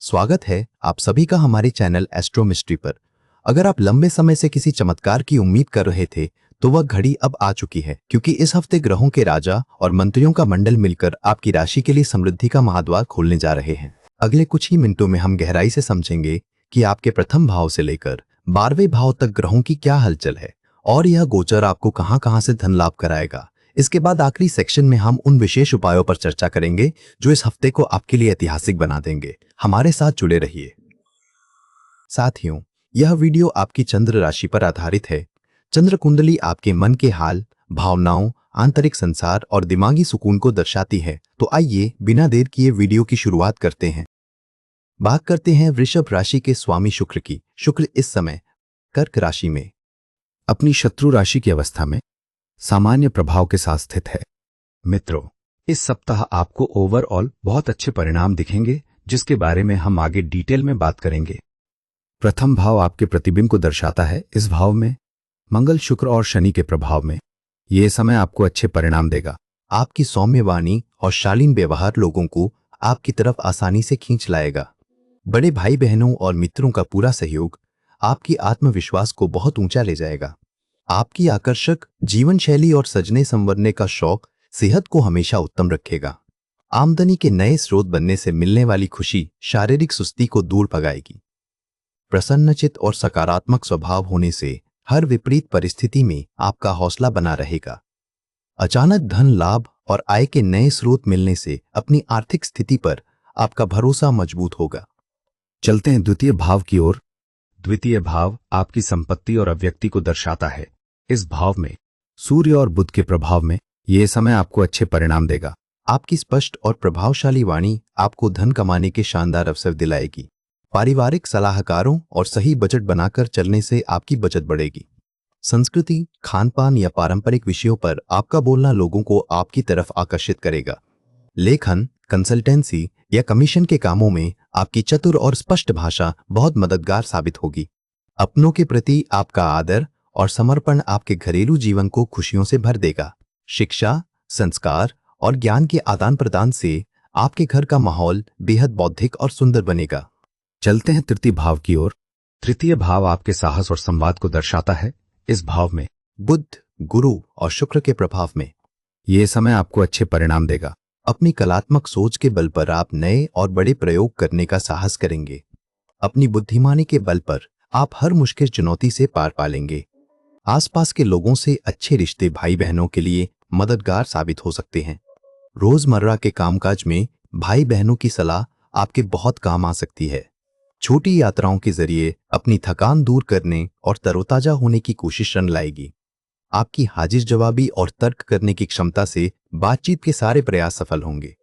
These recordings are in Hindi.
स्वागत है आप सभी का हमारे चैनल एस्ट्रो मिस्ट्री पर। अगर आप लंबे समय से किसी चमत्कार की उम्मीद कर रहे थे तो वह घड़ी अब आ चुकी है, क्योंकि इस हफ्ते ग्रहों के राजा और मंत्रियों का मंडल मिलकर आपकी राशि के लिए समृद्धि का महाद्वार खोलने जा रहे हैं। अगले कुछ ही मिनटों में हम गहराई से समझेंगे कि आपके प्रथम भाव से लेकर 12वें भाव तक ग्रहों की क्या हलचल है और यह गोचर आपको कहां कहां से धन लाभ कराएगा। इसके बाद आखिरी सेक्शन में हम उन विशेष उपायों पर चर्चा करेंगे जो इस हफ्ते को आपके लिए ऐतिहासिक बना देंगे। हमारे साथ जुड़े रहिए। साथियों, यह वीडियो आपकी चंद्र राशि पर आधारित है। चंद्र कुंडली आपके मन के हाल, भावनाओं, आंतरिक संसार और दिमागी सुकून को दर्शाती है। तो आइए बिना देर किए वीडियो की शुरुआत करते हैं। बात करते हैं वृषभ राशि के स्वामी शुक्र की। शुक्र इस समय कर्क राशि में अपनी शत्रु राशि की अवस्था में सामान्य प्रभाव के साथ स्थित है। मित्रों, इस सप्ताह आपको ओवरऑल बहुत अच्छे परिणाम दिखेंगे, जिसके बारे में हम आगे डिटेल में बात करेंगे। प्रथम भाव आपके प्रतिबिंब को दर्शाता है। इस भाव में मंगल, शुक्र और शनि के प्रभाव में यह समय आपको अच्छे परिणाम देगा। आपकी सौम्य वाणी और शालीन व्यवहार लोगों को आपकी तरफ आसानी से खींच लाएगा। बड़े भाई बहनों और मित्रों का पूरा सहयोग आपकी आत्मविश्वास को बहुत ऊंचा ले जाएगा। आपकी आकर्षक जीवन शैली और सजने संवरने का शौक सेहत को हमेशा उत्तम रखेगा। आमदनी के नए स्रोत बनने से मिलने वाली खुशी शारीरिक सुस्ती को दूर भगाएगी। प्रसन्नचित और सकारात्मक स्वभाव होने से हर विपरीत परिस्थिति में आपका हौसला बना रहेगा। अचानक धन लाभ और आय के नए स्रोत मिलने से अपनी आर्थिक स्थिति पर आपका भरोसा मजबूत होगा। चलते हैं द्वितीय भाव की ओर। द्वितीय भाव आपकी संपत्ति और अव्यक्ति को दर्शाता है। इस भाव में सूर्य और बुध के प्रभाव में यह समय आपको अच्छे परिणाम देगा। आपकी स्पष्ट और प्रभावशाली वाणी आपको धन कमाने के शानदार अवसर दिलाएगी। पारिवारिक सलाहकारों और सही बजट बनाकर चलने से आपकी बचत बढ़ेगी। संस्कृति, खानपान या पारंपरिक विषयों पर आपका बोलना लोगों को आपकी तरफ आकर्षित करेगा। लेखन, कंसल्टेंसी या कमीशन के कामों में आपकी चतुर और स्पष्ट भाषा बहुत मददगार साबित होगी। अपनों के प्रति आपका आदर और समर्पण आपके घरेलू जीवन को खुशियों से भर देगा। शिक्षा, संस्कार और ज्ञान के आदान प्रदान से आपके घर का माहौल बेहद बौद्धिक और सुंदर बनेगा। चलते हैं तृतीय भाव की ओर। तृतीय भाव आपके साहस और संवाद को दर्शाता है। इस भाव में बुध, गुरु और शुक्र के प्रभाव में यह समय आपको अच्छे परिणाम देगा। अपनी कलात्मक सोच के बल पर आप नए और बड़े प्रयोग करने का साहस करेंगे। अपनी बुद्धिमानी के बल पर आप हर मुश्किल चुनौती से पार पालेंगे। आसपास के लोगों से अच्छे रिश्ते भाई बहनों के लिए मददगार साबित हो सकते हैं। रोजमर्रा के कामकाज में भाई बहनों की सलाह आपके बहुत काम आ सकती है। छोटी यात्राओं के जरिए अपनी थकान दूर करने और तरोताजा होने की कोशिश रंग लाएगी। आपकी हाजिर जवाबी और तर्क करने की क्षमता से बातचीत के सारे प्रयास सफल होंगे।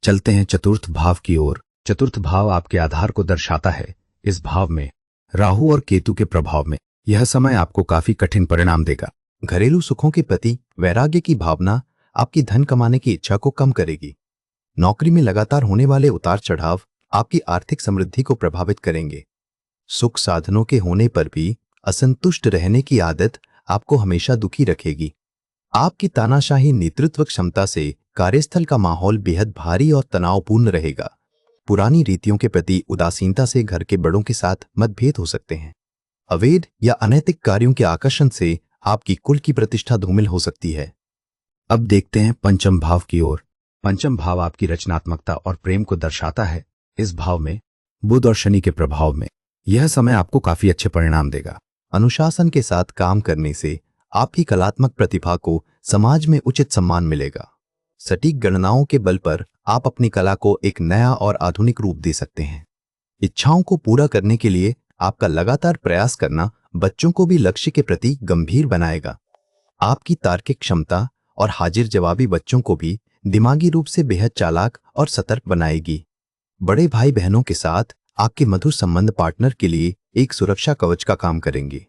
चलते हैं चतुर्थ भाव की ओर। चतुर्थ भाव आपके आधार को दर्शाता है। इस भाव में राहु और केतु के प्रभाव में यह समय आपको काफी कठिन परिणाम देगा। घरेलू सुखों के प्रति वैराग्य की भावना आपकी धन कमाने की इच्छा को कम करेगी। नौकरी में लगातार होने वाले उतार चढ़ाव आपकी आर्थिक समृद्धि को प्रभावित करेंगे। सुख साधनों के होने पर भी असंतुष्ट रहने की आदत आपको हमेशा दुखी रखेगी। आपकी तानाशाही नेतृत्व क्षमता से कार्यस्थल का माहौल बेहद भारी और तनावपूर्ण रहेगा। पुरानी रीतियों के प्रति उदासीनता से घर के बड़ों के साथ मतभेद हो सकते हैं। अवैध या अनैतिक कार्यों के आकर्षण से आपकी कुल की प्रतिष्ठा धूमिल हो सकती है। अब देखते हैं पंचम भाव की ओर। पंचम भाव आपकी रचनात्मकता और प्रेम को दर्शाता है। इस भाव में बुध और शनि के प्रभाव में यह समय आपको काफी अच्छे परिणाम देगा। अनुशासन के साथ काम करने से आपकी कलात्मक प्रतिभा को समाज में उचित सम्मान मिलेगा। सटीक गणनाओं के बल पर आप अपनी कला को एक नया और आधुनिक रूप दे सकते हैं। इच्छाओं को पूरा करने के लिए आपका लगातार प्रयास करना बच्चों को भी लक्ष्य के प्रति गंभीर बनाएगा। आपकी तार्किक क्षमता और हाजिर जवाबी बच्चों को भी दिमागी रूप से बेहद चालाक और सतर्क बनाएगी। बड़े भाई बहनों के साथ आपके मधुर संबंध पार्टनर के लिए एक सुरक्षा कवच का काम करेंगे।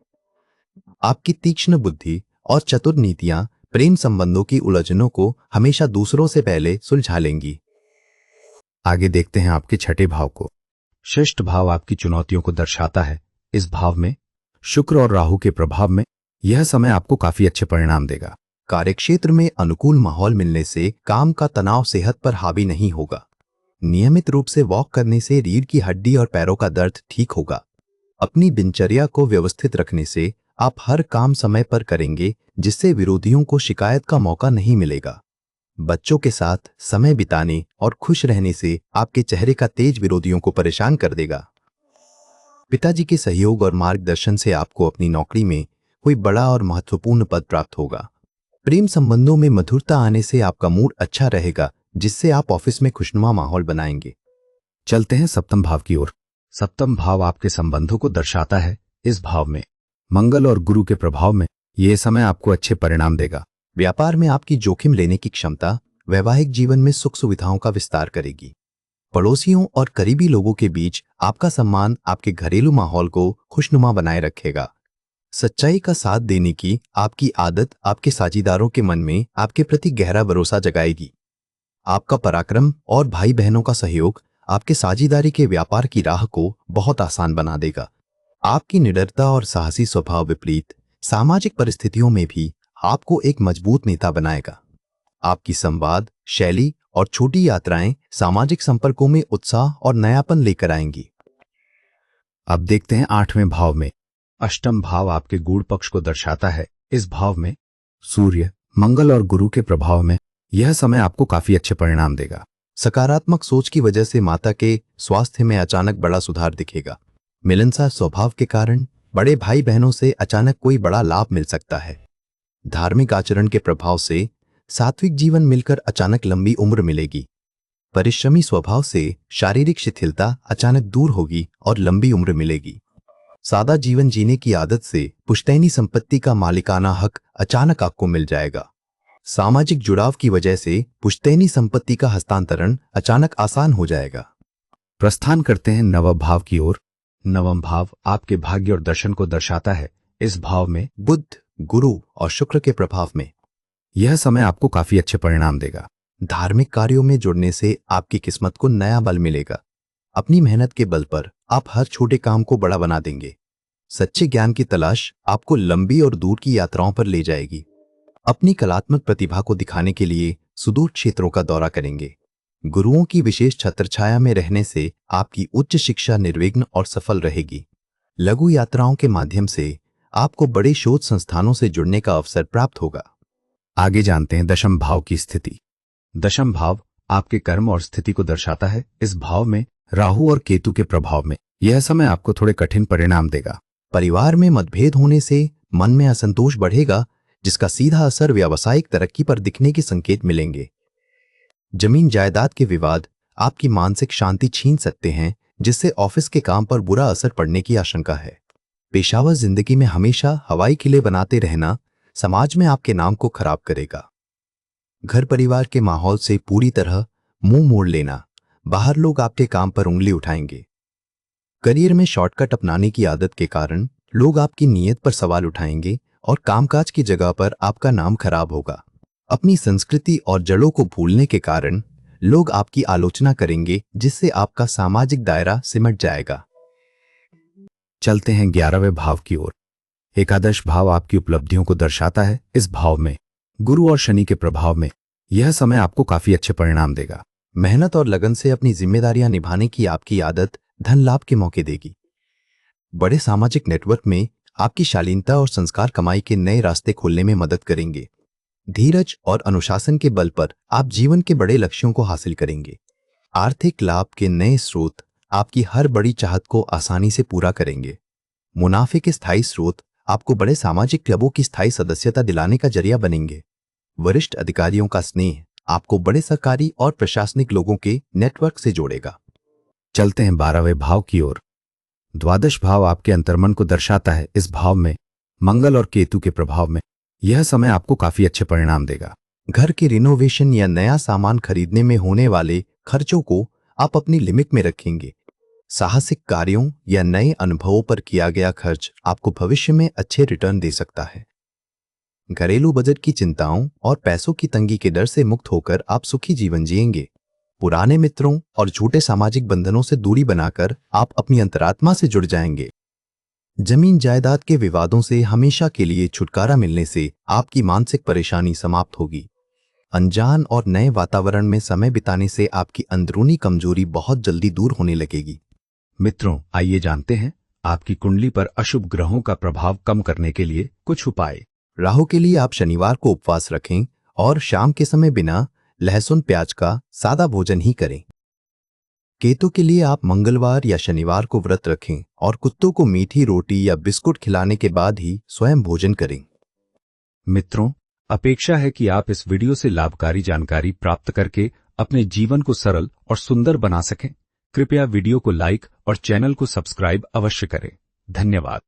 आपकी तीक्ष्ण बुद्धि और चतुर नीतियां प्रेम संबंधों की उलझनों को हमेशा दूसरों से पहले सुलझा लेंगी। आगे देखते हैं आपके छठे भाव को। षष्ठ भाव आपकी चुनौतियों को दर्शाता है। इस भाव में शुक्र और राहु के प्रभाव में यह समय आपको काफी अच्छे परिणाम देगा। कार्यक्षेत्र में अनुकूल माहौल मिलने से काम का तनाव सेहत पर हावी नहीं होगा। नियमित रूप से वॉक करने से रीढ़ की हड्डी और पैरों का दर्द ठीक होगा। अपनी दिनचर्या को व्यवस्थित रखने से आप हर काम समय पर करेंगे, जिससे विरोधियों को शिकायत का मौका नहीं मिलेगा। बच्चों के साथ समय बिताने और खुश रहने से आपके चेहरे का तेज विरोधियों को परेशान कर देगा। पिताजी के सहयोग और मार्गदर्शन से आपको अपनी नौकरी में कोई बड़ा और महत्वपूर्ण पद प्राप्त होगा। प्रेम संबंधों में मधुरता आने से आपका मूड अच्छा रहेगा, जिससे आप ऑफिस में खुशनुमा माहौल बनाएंगे। चलते हैं सप्तम भाव की ओर। सप्तम भाव आपके संबंधों को दर्शाता है। इस भाव में मंगल और गुरु के प्रभाव में यह समय आपको अच्छे परिणाम देगा। व्यापार में आपकी जोखिम लेने की क्षमता वैवाहिक जीवन में सुख सुविधाओं का विस्तार करेगी। पड़ोसियों और करीबी लोगों के बीच आपका सम्मान आपके घरेलू माहौल को खुशनुमा बनाए रखेगा। सच्चाई का साथ देने की आपकी आदत आपके साझीदारों के मन में आपके प्रति गहरा भरोसा जगाएगी। आपका पराक्रम और भाई बहनों का सहयोग आपके साझीदारी के व्यापार की राह को बहुत आसान बना देगा। आपकी निडरता और साहसी स्वभाव विपरीत सामाजिक परिस्थितियों में भी आपको एक मजबूत नेता बनाएगा। आपकी संवाद शैली और छोटी यात्राएं सामाजिक संपर्कों में उत्साह और नयापन लेकर आएंगी। अब देखते हैं आठवें भाव में। अष्टम भाव आपके गूढ़ पक्ष को दर्शाता है। इस भाव में सूर्य, मंगल और गुरु के प्रभाव में यह समय आपको काफी अच्छे परिणाम देगा। सकारात्मक सोच की वजह से माता के स्वास्थ्य में अचानक बड़ा सुधार दिखेगा। मिलनसार स्वभाव के कारण बड़े भाई बहनों से अचानक कोई बड़ा लाभ मिल सकता है। धार्मिक आचरण के प्रभाव से सात्विक जीवन मिलकर अचानक लंबी उम्र मिलेगी। परिश्रमी स्वभाव से शारीरिक शिथिलता अचानक दूर होगी और लंबी उम्र मिलेगी। सादा जीवन जीने की आदत से पुश्तैनी संपत्ति का मालिकाना हक अचानक आपको मिल जाएगा। सामाजिक जुड़ाव की वजह से पुश्तैनी संपत्ति का हस्तांतरण अचानक आसान हो जाएगा। प्रस्थान करते हैं नवम भाव की ओर। नवम भाव आपके भाग्य और दर्शन को दर्शाता है। इस भाव में बुध, गुरु और शुक्र के प्रभाव में यह समय आपको काफी अच्छे परिणाम देगा। धार्मिक कार्यों में जुड़ने से आपकी किस्मत को नया बल मिलेगा। अपनी मेहनत के बल पर आप हर छोटे काम को बड़ा बना देंगे। सच्चे ज्ञान की तलाश आपको लंबी और दूर की यात्राओं पर ले जाएगी। अपनी कलात्मक प्रतिभा को दिखाने के लिए सुदूर क्षेत्रों का दौरा करेंगे। गुरुओं की विशेष छत्रछाया में रहने से आपकी उच्च शिक्षा निर्विघ्न और सफल रहेगी। लघु यात्राओं के माध्यम से आपको बड़े शोध संस्थानों से जुड़ने का अवसर प्राप्त होगा। आगे जानते हैं दशम भाव की स्थिति। दशम भाव आपके कर्म और स्थिति को दर्शाता है। इस भाव में राहु और केतु के प्रभाव में यह समय आपको थोड़े कठिन परिणाम देगा। परिवार में मतभेद होने से मन में असंतोष बढ़ेगा, जिसका सीधा असर व्यावसायिक तरक्की पर दिखने के संकेत मिलेंगे। जमीन जायदाद के विवाद आपकी मानसिक शांति छीन सकते हैं, जिससे ऑफिस के काम पर बुरा असर पड़ने की आशंका है। पेशावर जिंदगी में हमेशा हवाई किले बनाते रहना समाज में आपके नाम को खराब करेगा। घर परिवार के माहौल से पूरी तरह मुंह मोड़ लेना, बाहर लोग आपके काम पर उंगली उठाएंगे। करियर में शॉर्टकट अपनाने की आदत के कारण लोग आपकी नीयत पर सवाल उठाएंगे और कामकाज की जगह पर आपका नाम खराब होगा। अपनी संस्कृति और जड़ों को भूलने के कारण लोग आपकी आलोचना करेंगे, जिससे आपका सामाजिक दायरा सिमट जाएगा। चलते हैं 11वें भाव की ओर। एकादश भाव आपकी उपलब्धियों को दर्शाता है। इस भाव में गुरु और शनि के प्रभाव में यह समय आपको काफी अच्छे परिणाम देगा। मेहनत और लगन से अपनी जिम्मेदारियां निभाने की आपकी आदत धन लाभ के मौके देगी। बड़े सामाजिक नेटवर्क में आपकी शालीनता और संस्कार कमाई के नए रास्ते खोलने में मदद करेंगे। धीरज और अनुशासन के बल पर आप जीवन के बड़े लक्ष्यों को हासिल करेंगे। आर्थिक लाभ के नए स्रोत आपकी हर बड़ी चाहत को आसानी से पूरा करेंगे। मुनाफे के स्थायी स्रोत आपको बड़े सामाजिक क्लबों की स्थायी सदस्यता दिलाने का जरिया बनेंगे। वरिष्ठ अधिकारियों का स्नेह आपको बड़े सरकारी और प्रशासनिक लोगों के नेटवर्क से जोड़ेगा। चलते हैं 12वें भाव की ओर। द्वादश भाव आपके अंतर्मन को दर्शाता है। इस भाव में मंगल और केतु के प्रभाव में यह समय आपको काफी अच्छे परिणाम देगा। घर के रिनोवेशन या नया सामान खरीदने में होने वाले खर्चों को आप अपनी लिमिट में रखेंगे। साहसिक कार्यों या नए अनुभवों पर किया गया खर्च आपको भविष्य में अच्छे रिटर्न दे सकता है। घरेलू बजट की चिंताओं और पैसों की तंगी के डर से मुक्त होकर आप सुखी जीवन जिएंगे। पुराने मित्रों और झूठे सामाजिक बंधनों से दूरी बनाकर आप अपनी अंतरात्मा से जुड़ जाएंगे। जमीन जायदाद के विवादों से हमेशा के लिए छुटकारा मिलने से आपकी मानसिक परेशानी समाप्त होगी। अनजान और नए वातावरण में समय बिताने से आपकी अंदरूनी कमजोरी बहुत जल्दी दूर होने लगेगी। मित्रों, आइए जानते हैं आपकी कुंडली पर अशुभ ग्रहों का प्रभाव कम करने के लिए कुछ उपाय। राहु के लिए आप शनिवार को उपवास रखें और शाम के समय बिना लहसुन प्याज का सादा भोजन ही करें। केतु के लिए आप मंगलवार या शनिवार को व्रत रखें और कुत्तों को मीठी रोटी या बिस्कुट खिलाने के बाद ही स्वयं भोजन करें। मित्रों, अपेक्षा है कि आप इस वीडियो से लाभकारी जानकारी प्राप्त करके अपने जीवन को सरल और सुंदर बना सकें। कृपया वीडियो को लाइक और चैनल को सब्सक्राइब अवश्य करें। धन्यवाद।